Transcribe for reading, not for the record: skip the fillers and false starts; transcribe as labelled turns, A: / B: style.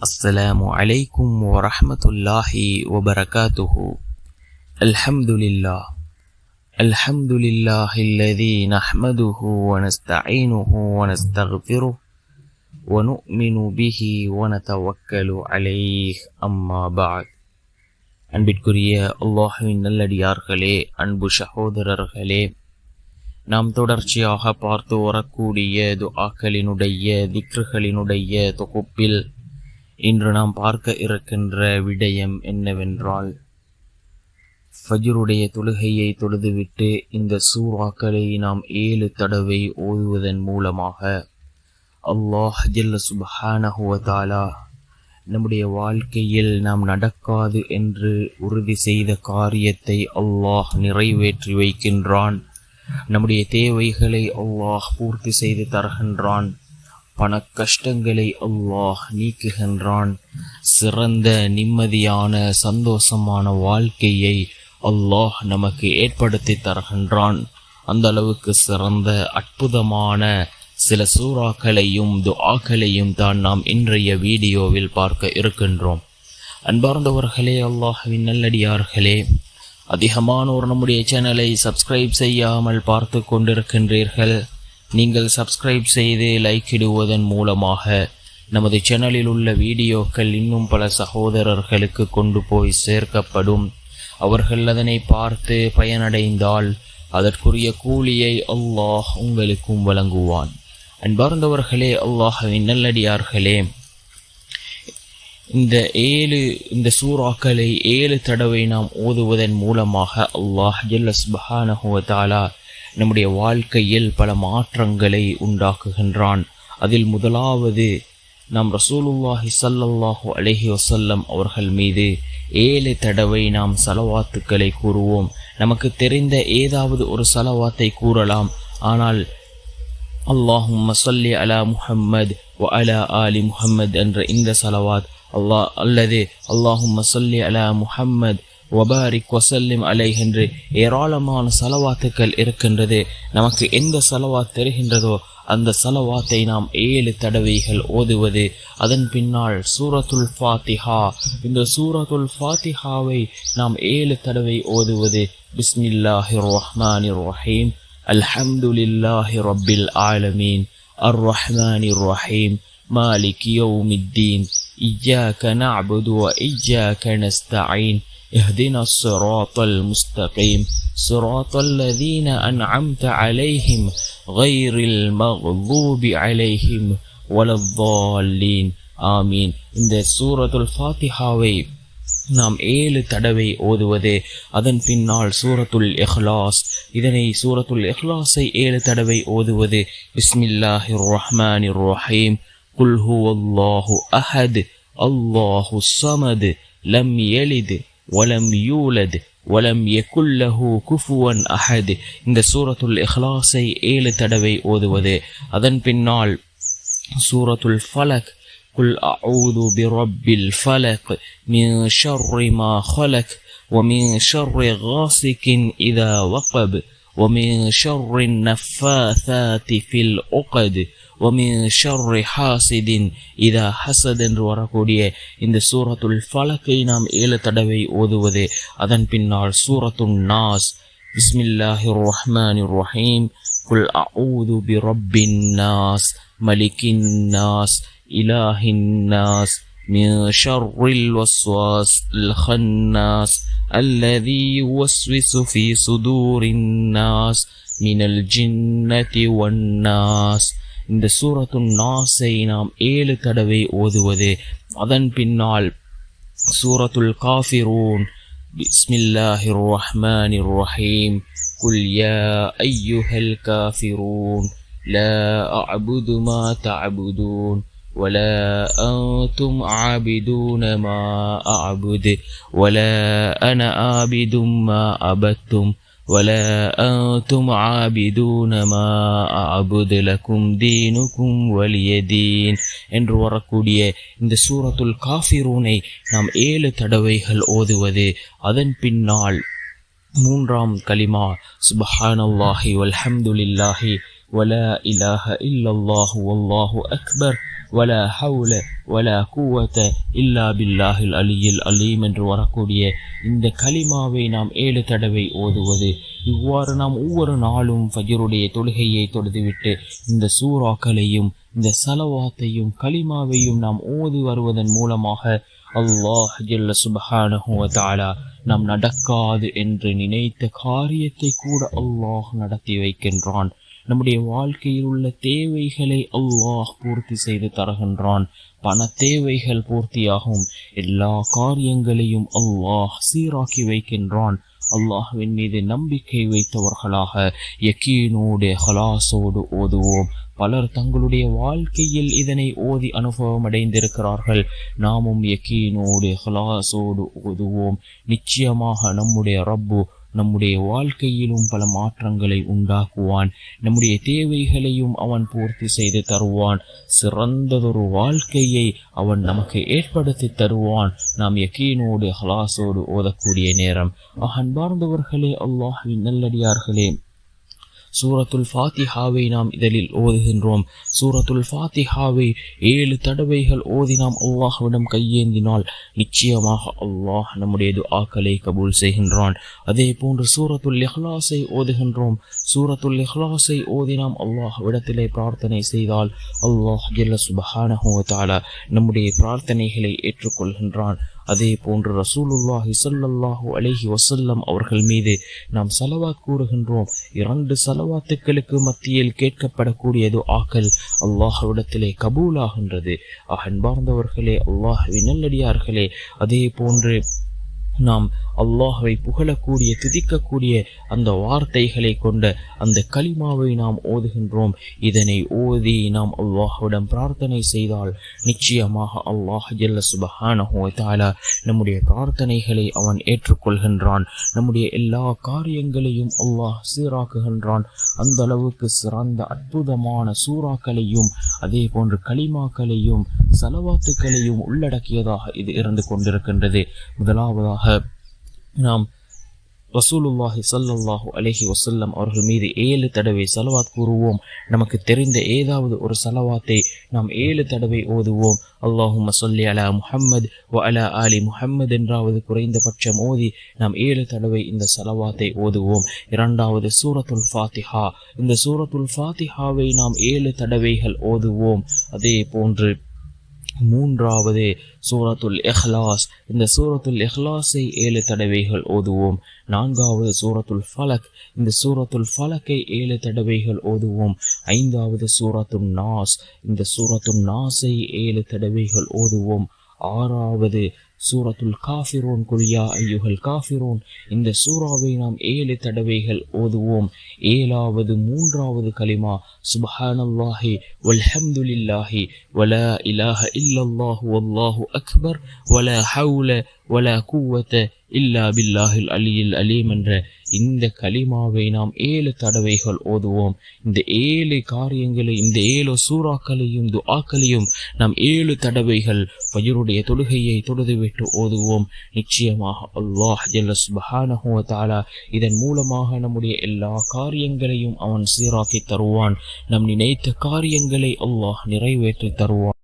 A: السلام عليكم ورحمة الله وبركاته. الحمد لله الذي نحمده ونستعينه ونستغفره ونؤمن به ونتوكل عليه. أما بعد. அன்பிற்குரிய அல்லாஹ்வின் நல்லடியார்களே, அன்பு சகோதரர்களே, நாம் தொடர்ச்சியாக பார்த்து வரக்கூடிய துஆக்களினுடைய திக்ருகளினுடைய தொகுப்பில் இன்று நாம் பார்க்க இருக்கின்ற விடயம் என்னவென்றால், ஃபஜ்ருடைய தொழுகையை தொழுதுவிட்டு இந்த சூறாக்களை நாம் 7 தடவை ஓதுவதன் மூலமாக அல்லாஹ் ஜல்ல சுப்ஹானஹு வ தஆலா நம்முடைய வாழ்க்கையில் நாம் நடக்காது என்று உறுதி செய்த காரியத்தை அல்லாஹ் நிறைவேற்றி வைக்கின்றான். நம்முடைய தேவைகளை அல்லாஹ் பூர்த்தி செய்து தருகின்றான். பண கஷ்டங்களை அல்லாஹ் நீக்குகின்றான். சிறந்த நிம்மதியான சந்தோஷமான வாழ்க்கையை அல்லாஹ் நமக்கு ஏற்படுத்தி தருகின்றான். அந்த அளவுக்கு சிறந்த அற்புதமான சில சூறாக்களையும் துஆக்களையும் தான் நாம் இன்றைய வீடியோவில் பார்க்க இருக்கின்றோம். அன்பார்ந்தவர்களே, அல்லாஹ்வின் நல்லடியார்களே, அதிகமானோர் நம்முடைய சேனலை சப்ஸ்கிரைப் செய்யாமல் பார்த்து கொண்டிருக்கின்றீர்கள். நீங்கள் சப்ஸ்கிரைப் செய்து லைக் இடுவதன் மூலமாக நமது சேனலில் உள்ள வீடியோக்கள் இன்னும் பல சகோதரர்களுக்கு கொண்டு போய் சேர்க்கப்படும். அவர்கள் அதனை பார்த்து பயனடைந்தால் அதற்குரிய கூலியை அல்லாஹ் உங்களுக்கும் வழங்குவான். அன்பார்ந்தவர்களே, அல்லாஹ்வின் நல்லடியார்களே, இந்த சூறாக்களை 7 தடவை நாம் ஓதுவதன் மூலமாக அல்லாஹ் ஜல்ல சுப்ஹானஹு வ தஆலா நம்முடைய வாழ்க்கையில் பல மாற்றங்களை உண்டாக்குகின்றான். அதில் முதலாவது, நாம் ரசூலுல்லாஹி ஸல்லல்லாஹு அலைஹி வஸல்லம் அவர்கள் மீது 7 தடவை நாம் ஸலவாத்துக்களை கூறுவோம். நமக்கு தெரிந்த ஏதாவது ஒரு ஸலவாத்தை கூறலாம். ஆனால் அல்லாஹும்ம ஸல்லி அலா முஹம்மத் வ அலா ஆலி முஹம்மத் என்ற இந்த ஸலவாத் அல்லது அல்லாஹும்ம ஸல்லி அலா முஹம்மத் வபாரிக் வசல்லிம் அலைஹி என்று ஏராளமான ஸலவாத்துக்கள் இருக்கின்றது. நமக்கு எந்த ஸலவாத் தெரிகின்றதோ அந்த ஸலவாத்தை நாம் 7 தடவைகள் ஓதுவது. அதன் பின்னால் சூரத்துல் ஃபாத்திஹா, இந்த சூரத்துல் ஃபாத்திஹாவை நாம் 7 தடவை ஓதுவது. பிஸ்மில்லாஹிர் ரஹ்மானிர் ரஹீம், அல்ஹம்துலில்லாஹி ரப்பில் ஆலமீன், அர் ரஹ்மானிர் ரஹீம், மாலிகி யௌமித்தீன், இய்யாக நஅபுது வ இய்யாக நஸ்தஈன், اهدنا الصراط المستقيم صراط الذين أنعمت عليهم غير المغضوب عليهم ولا الضالين ஆமீன். இந்த சூரத்துல் ஃபாத்திஹாவை நாம் 7 தடவை ஓதுவது. அதன் பின்னால் சூரத்துல் இஹ்லாஸ், இதனை சூரத்துல் இஹ்லாஸை 7 தடவை ஓதுவது. பிஸ்மில்லாஹிர் ரஹ்மானிர் ரஹீம், குல் ஹுவல்லாஹு அஹத், அல்லாஹு ஸமத், லம் யலித் வலம் யூலத் வலம் யகுல் லஹு குஃபுவன் அஹத். இந்த சூரத்துல் இஹ்லாஸை 7 தடவை ஓதுவது. அதன் பின்னால் சூரத்துல் ஃபலக், குல் அஊது பிரப்பில் ஃபலக், மின் ஷர்ரி மா ஹலக், வமின் ஷர்ரி காசிகின் இதா வகப், வமின் ஷர்ரி நஃபாதாத்தி ஃபில் உகத், வமின் ஷர்ரி ஹாசிதின் இதா ஹஸத் என்று வரக்கூடிய இந்த சூரத்துல் ஃபலக்கை நாம் 7 தடவை ஓதுவது. அதன் பின்னால் சூரத்துன் நாஸ், பிஸ்மில்லாஹிர் ரஹ்மானிர் ரஹீம், குல் அஊது பிரப்பின் நாஸ், மலிகின் நாஸ், இலாஹின் நாஸ், மின் ஷர்ரில் வஸ்வாஸில் ஹன்னாஸ், அல்லதீ யுவஸ்விசு ஃபீ சுதூரின் நாஸ், மினல் ஜின்னதி வன் நாஸ். இந்த சூரத்துன் நாஸை நாம் 7 தடவை ஓதுவது. அதன் பின்னால் சூரத்துல் காஃபிரூன், பிஸ்மில்லாஹிர் ரஹ்மானிர் ரஹீம், குல் யா அய்யுஹல் காஃபிரூன், லா அஅபுது மா தஅபுதூன், வலா அன்தும் ஆபிதூன மா அஅபுது, வலா அன ஆபிதும் மா அபத்தும், வலா அன்தும் ஆபிதூன மா அஅபுது, லகும் தீனுகும் வலிய தீன் என்று வரக்கூடிய இந்த சூரத்துல் காஃபிரூனை நாம் 7 தடவைகள் ஓதுவது. அதன் பின்னால் 3ஆம் கலிமா, சுப்ஹானல்லாஹி வல்ஹம்துலில்லாஹி வலா இலாஹ இல்லல்லாஹு வல்லாஹு அக்பர் வலா ஹவுல வலா குவத இல்லா பில்லாஹில் அலியில் அலீம் என்று வரக்கூடிய இந்த கலிமாவை நாம் 7 தடவை ஓதுவது. இவ்வாறு நாம் ஒவ்வொரு நாளும் ஃபஜ்ருடைய தொழுகையை தொழுதுவிட்டு இந்த சூறாக்களையும் இந்த சலவாத்தையும் கலிமாவையும் நாம் ஓதி வருவதன் மூலமாக அல்லாஹ் ஜல்ல சுப்ஹானஹு வ தஆலா நாம் நடக்காது என்று நினைத்த காரியத்தை கூட அல்லாஹ் நடத்தி வைக்கின்றான். நம்முடைய வாழ்க்கையில் உள்ள தேவைகளை அல்லாஹ் பூர்த்தி செய்து தருகின்றான். பண தேவைகள் பூர்த்தியாகும், எல்லா காரியங்களையும் அல்லாஹ் சீராக்கி வைக்கின்றான். அல்லாஹ்வின் மீது நம்பிக்கை வைத்தவர்களாக யக்கீனோடு ஹலாஸோடு ஓதுவோம். பலர் தங்களுடைய வாழ்க்கையில் இதனை ஓதி அனுபவம் அடைந்திருக்கிறார்கள். நாமும் யக்கீனோடு ஹலாஸோடு ஓதுவோம். நிச்சயமாக நம்முடைய ரப்பு நம்முடைய வாழ்க்கையிலும் பல மாற்றங்களை உண்டாக்குவான். நம்முடைய தேவைகளையும் அவன் பூர்த்தி செய்து தருவான். சிறந்ததொரு வாழ்க்கையை அவன் நமக்கு ஏற்படுத்தி தருவான். நாம் யக்கீனோடு ஹலாஸோடு ஓதக்கூடிய நேரம். அன்பார்ந்தவர்களே, அல்லாஹ்வின் நல்லடியார்களே, சூரத்துல் ஃபாத்திஹாவை நாம் இதழில் ஓதுகின்றோம். சூரத்துல் ஃபாத்திஹாவை 7 தடவைகள் ஓதி நாம் அல்லாஹ்விடம் கையேந்தினால் நிச்சயமாக அல்லாஹ் நம்முடைய துஆக்களை கபூல் செய்கின்றான். அதே போன்று சூரத்துல் இஹ்லாஸை ஓதுகின்றோம். சூரத்துல் இஹ்லாஸை ஓதி நாம் அல்லாஹ்விடத்திலே பிரார்த்தனை செய்தால் அல்லாஹ் ஜல்ல சுப்ஹானஹு வ தஆலா நம்முடைய பிரார்த்தனைகளை ஏற்றுக்கொள்கின்றான். அதே போன்று ரசூலுல்லாஹி ஸல்லல்லாஹு அலைஹி வஸல்லம் அவர்கள் மீது நாம் ஸலவாத் கூறுகின்றோம். 2 ஸலவாத்துக்களுக்கு மத்தியில் கேட்கப்படக்கூடிய துஆக்கள் அல்லாஹ்விடத்திலே கபூலாகின்றது. அன்பார்ந்தவர்களே, அல்லாஹ்வின் நல்லடியார்களே, அதே போன்று நாம் அல்லாஹ்வை புகழக்கூடிய துதிக்கக்கூடிய அந்த வார்த்தைகளை கொண்ட அந்த கலிமாவை நாம் ஓதுகின்றோம். இதனை ஓதி நாம் அல்லாஹ்விடம் பிரார்த்தனை செய்தால் நிச்சயமாக அல்லாஹ் ஜல்ல சுப்ஹானஹு வ தஆலா நம்முடைய பிரார்த்தனைகளை அவன் ஏற்றுக்கொள்கின்றான். நம்முடைய எல்லா காரியங்களையும் அல்லாஹ் சீராக்குகின்றான். அந்த அளவுக்கு சிறந்த அற்புதமான சூறாக்களையும் அதே போன்று கலிமாக்களையும் சலவாத்துக்களையும் உள்ளடக்கியதாக இது இருந்து கொண்டிருக்கின்றது. முதலாவதாக நாம் ரசூலுல்லாஹி ஸல்லல்லாஹு அலைஹி வஸல்லம் அவர்கள் மீது 7 தடவை ஸலவாத் கூறுவோம். நமக்கு தெரிந்த ஏதாவது ஒரு ஸலவாத்தை நாம் 7 தடவை ஓதுவோம். அல்லாஹும்ம ஸல்லி அலா முஹம்மத் வ அலா ஆலி முஹம்மத் என்றாவது குறைந்தபட்சம் ஓதி நாம் 7 தடவை இந்த ஸலவாத்தை ஓதுவோம். இரண்டாவது சூரத்துல் ஃபாத்திஹா. இந்த சூரத்துல் ஃபாத்திஹாவை நாம் 7 தடவைகள் ஓதுவோம். அதே போன்று மூன்றாவது சூரத்துல் இஹ்லாஸ். இந்த சூரத்துல் இஹ்லாஸை 7 தடவைகள் ஓதுவோம். நான்காவது சூரத்துல் ஃபலக். இந்த சூரத்துல் ஃபலக்கை 7 தடவைகள் ஓதுவோம். ஐந்தாவது சூரத்துல் நாஸ். இந்த சூரத்துல் நாஸை 7 தடவைகள் ஓதுவோம். ஆறாவது சூரத்துல் காஃபிரூன், குல் யா அய்யுஹல் காஃபிரூன். இந்த சூறாவை நாம் 7 தடவைகள் ஓதுவோம். ஏழாவது மூன்றாவது கலிமா சுப்ஹானல்லாஹி வல்ஹம்துலில்லாஹி வலா இலாஹ இல்லல்லாஹு வல்லாஹு அக்பர் வலா ஹவுல வலா குவத இல்லா பில்லாஹில் அலியில் அலீம் என்ற இந்த கலிமாவை நாம் 7 தடவைகள் ஓதுவோம். இந்த 7 காரியங்களை, இந்த 7 சூறாக்களையும் துஆக்களையும் நாம் 7 தடவைகள் ஃபஜ்ருடைய தொழுகையை தொழுதுவிட்டு ஓதுவோம். நிச்சயமாக அல்லாஹ் ஜல்ல சுப்ஹானஹு வ தஆலா இதன் மூலமாக நம்முடைய எல்லா காரியங்களையும் அவன் சீராக்கி தருவான். நம் நினைத்த காரியங்களை அல்லாஹ் நிறைவேற்றி தருவான்.